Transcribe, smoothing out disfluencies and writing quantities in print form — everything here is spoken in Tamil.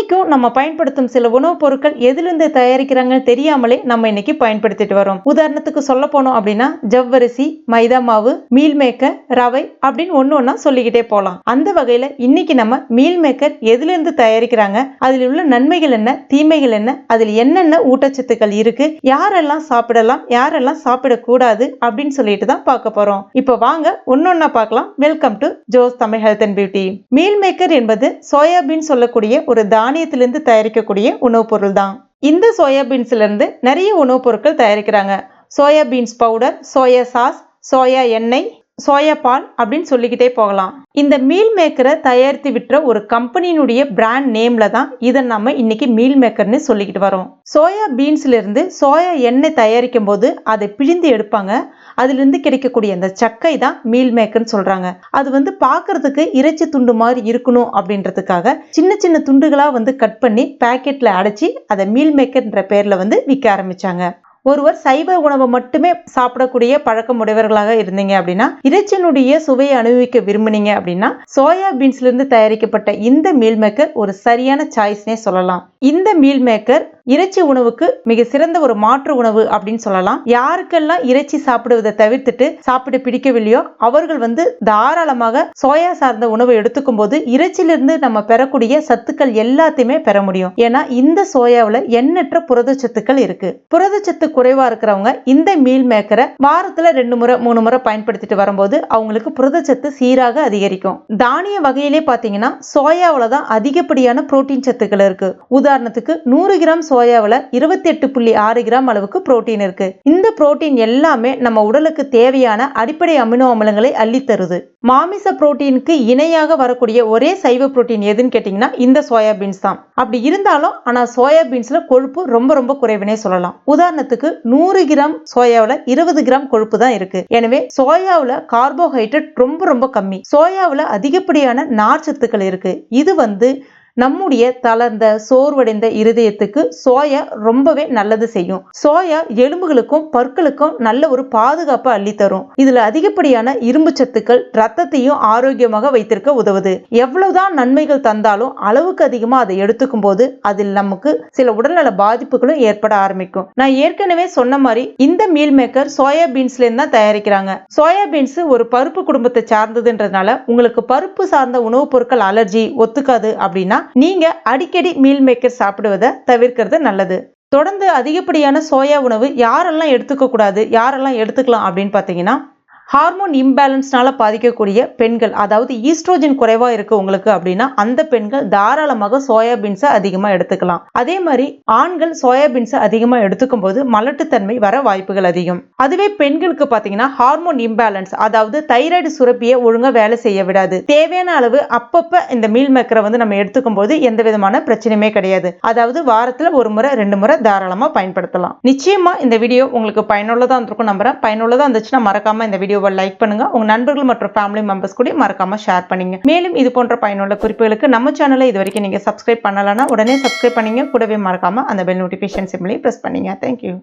இன்னைக்கும் நம்ம பயன்படுத்தும் சில உணவுப் பொருட்கள் எதிலிருந்து தயாரிக்கிறாங்கன்னு தெரியாமலே நம்ம இன்னைக்கு பயன்படுத்திட்டு வரோம். உதாரணத்துக்கு சொல்ல போனோம் அப்படின்னா ஜவ்வரிசி, மைதா மாவு, மீல் மேக்கர், ரவை அப்படின்னு ஒண்ணா சொல்லிக்கிட்டே போலாம். அந்த வகையில இன்னைக்கு நம்ம மீல் மேக்கர் எதிலிருந்து தயாரிக்கிறாங்க, அதில் உள்ள நன்மைகள் என்ன, தீமைகள் என்ன, அதில் என்னென்ன ஊட்டச்சத்துக்கள் இருக்கு, யாரெல்லாம் சாப்பிடலாம், யாரெல்லாம் சாப்பிடக்கூடாது அப்படின்னு சொல்லிட்டு தான் பார்க்க போறோம். இப்போ வாங்க ஒன்னொன்னா பார்க்கலாம். Welcome to Jos Tamil health and beauty. Meal maker என்பது சோயாபீன் சொல்லக்கூடிய ஒரு தானியத்திலிருந்து தயாரிக்கக்கூடிய உணவுப் பொருள் தான். இந்த சோயாபீன்ஸ்ல இருந்து நிறைய உணவுப் பொருட்கள் தயாரிக்கிறாங்க. Soybeans powder, soya sauce, soya எண்ணெய், சோயா பால் அப்படின்னு சொல்லிக்கிட்டே போகலாம். இந்த மீல் மேக்கரை தயாரித்து விற்ற ஒரு கம்பெனியினுடைய பிராண்ட் நேம்ல தான் இதை நம்ம இன்னைக்கு மீல் மேக்கர்னு சொல்லிக்கிட்டு வரோம். சோயா பீன்ஸ்ல இருந்து சோயா எண்ணெய் தயாரிக்கும் போது அதை பிழிந்து எடுப்பாங்க. அதுல இருந்து கிடைக்கக்கூடிய அந்த சக்கை தான் மீல் மேக்கர்னு சொல்றாங்க. அது பாக்குறதுக்கு இறைச்சி துண்டு மாதிரி இருக்கணும் அப்படின்றதுக்காக சின்ன சின்ன துண்டுகளா கட் பண்ணி பேக்கெட்ல அடைச்சி அதை மீல் மேக்கர்ன்ற பேர்ல விற்க ஆரம்பிச்சாங்க. ஒருவர் சைவ உணவை மட்டுமே சாப்பிடக்கூடிய பழக்கம் உடையவர்களாக இருந்தீங்க அப்படின்னா, இறைச்சியினுடைய சுவையை அனுபவிக்க விரும்புனீங்க அப்படின்னா சோயா பீன்ஸ்ல இருந்து தயாரிக்கப்பட்ட இந்த மீல் மேக்கர் ஒரு சரியான சாய்ஸ்னே சொல்லலாம். இந்த மீல் மேக்கர் இறைச்சி உணவுக்கு மிக சிறந்த ஒரு மாற்று உணவு அப்படின்னு சொல்லலாம். யாருக்கெல்லாம் இறைச்சி சாப்பிடுவதை தவிர்த்துட்டு சாப்பிட பிடிக்கவில்லையோ அவர்கள் தாராளமாக சோயா சார்ந்த உணவை எடுத்துக்கும் போது இறைச்சியிலிருந்து நம்ம பெறக்கூடிய சத்துக்கள் எல்லாத்தையுமே பெற முடியும். ஏன்னா இந்த சோயாவில் எண்ணற்ற புரதச்சத்துக்கள் இருக்கு. புரதச்சத்து குறைவா இருக்கிறவங்க இந்த மீல் மேக்கரை வாரத்துல 2 முறை 3 முறை பயன்படுத்திட்டு வரும்போது அவங்களுக்கு புரதச்சத்து சீராக அதிகரிக்கும். தானிய வகையிலே பாத்தீங்கன்னா சோயாவில தான் அதிகப்படியான புரோட்டீன் சத்துக்கள் இருக்கு. உதாரணத்துக்கு 100 கிராம் சோயாவில் 28.6 கிராம் அளவுக்கு புரோட்டீன் இருக்கு. இந்த புரோட்டீன் எல்லாமே நம்ம உடலுக்கு தேவையான அடிப்படை அமினோ அமிலங்களை அள்ளி தருது. மாமிச புரோட்டீனுக்கு இணையாக வரக்கூடிய ஒரே சைவ புரோட்டீன் எதுன்னு கேட்டீங்கன்னா இந்த சோயாபீன்ஸ் தான். அப்படி இருந்தாலும் ஆனா சோயாபீன்ஸ்ல கொழுப்பு ரொம்ப ரொம்ப குறைவுனே சொல்லலாம். உதாரணத்துக்கு 100 கிராம் சோயாவில் 20 கிராம் கொழுப்பு தான் இருக்கு. எனவே சோயாவில் கார்போஹைட்ரேட் ரொம்ப ரொம்ப கம்மி. சோயாவில் அதிகப்படியான நார்ச்சத்துக்கள் இருக்கு. இது நம்முடைய தளர்ந்த சோர்வடைந்த இருதயத்துக்கு சோயா ரொம்பவே நல்லது செய்யும். சோயா எலும்புகளுக்கும் பற்களுக்கும் நல்ல ஒரு பாதுகாப்பை அள்ளி தரும். இதுல அதிகப்படியான இரும்பு சத்துக்கள் ரத்தத்தையும் ஆரோக்கியமாக வைத்திருக்க உதவுது. எவ்வளவுதான் நன்மைகள் தந்தாலும் அளவுக்கு அதிகமா அதை எடுத்துக்கும் போது அதில் நமக்கு சில உடல்நல பாதிப்புகளும் ஏற்பட ஆரம்பிக்கும். நான் ஏற்கனவே சொன்ன மாதிரி இந்த மீல் மேக்கர் சோயா பீன்ஸ்ல இருந்து தான் தயாரிக்கிறாங்க. சோயா பீன்ஸ் ஒரு பருப்பு குடும்பத்தை சார்ந்ததுன்றதுனால உங்களுக்கு பருப்பு சார்ந்த உணவுப் பொருட்கள் அலர்ஜி ஒத்துக்காது அப்படின்னா நீங்க அடிக்கடி மீல் மேக்கர் சாப்பிடுவதை தவிர்க்கிறது நல்லது. தொடர்ந்து அதிகப்படியான சோயா உணவு யாரெல்லாம் எடுத்துக்க கூடாது, யாரெல்லாம் எடுத்துக்கலாம் அப்படின்னு பாத்தீங்கன்னா, ஹார்மோன் இம்பேலன்ஸ்னால பாதிக்கக்கூடிய பெண்கள், அதாவது ஈஸ்ட்ரோஜன் குறைவா இருக்கு உங்களுக்கு அப்படின்னா அந்த பெண்கள் தாராளமாக சோயாபீன்ஸை அதிகமா எடுத்துக்கலாம். அதே மாதிரி ஆண்கள் சோயாபீன்ஸை அதிகமா எடுத்துக்கும் போது மலட்டுத்தன்மை வர வாய்ப்புகள் அதிகம். அதுவே பெண்களுக்கு பாத்தீங்கன்னா ஹார்மோன் இம்பேலன்ஸ், அதாவது தைராய்டு சுரப்பியை ஒழுங்கா வேலை செய்ய விடாது. தேவையான அளவு அப்பப்ப இந்த மீல் மேக்கரை நம்ம எடுத்துக்கும் போது எந்த விதமான பிரச்சனையுமே கிடையாது. அதாவது வாரத்துல 1 முறை 2 முறை தாராளமா பயன்படுத்தலாம். நிச்சயமா இந்த வீடியோ உங்களுக்கு பயனுள்ளதா இருக்கும் நம்புறேன். பயனுள்ளதா இருந்துச்சுன்னா மறக்காம இந்த வீடியோ லைக் பண்ணுங்க. உங்க நண்பர்கள் மற்றும் ஃபேமிலி மெம்பர்ஸ் கூட மறக்காம ஷேர் பண்ணுங்க. மேலும் இது போன்ற பயனுள்ள குறிப்புகளுக்கு நம்ம சேனலை இதுவரைக்கும் நீங்க சப்ஸ்கிரைப் பண்ணலனா உடனே சப்ஸ்கிரைப் பண்ணீங்க. கூடவே மறக்காம அந்த பெல் நோட்டிபிகேஷன் சிம்பலையும் பிரஸ் பண்ணீங்க. Thank you.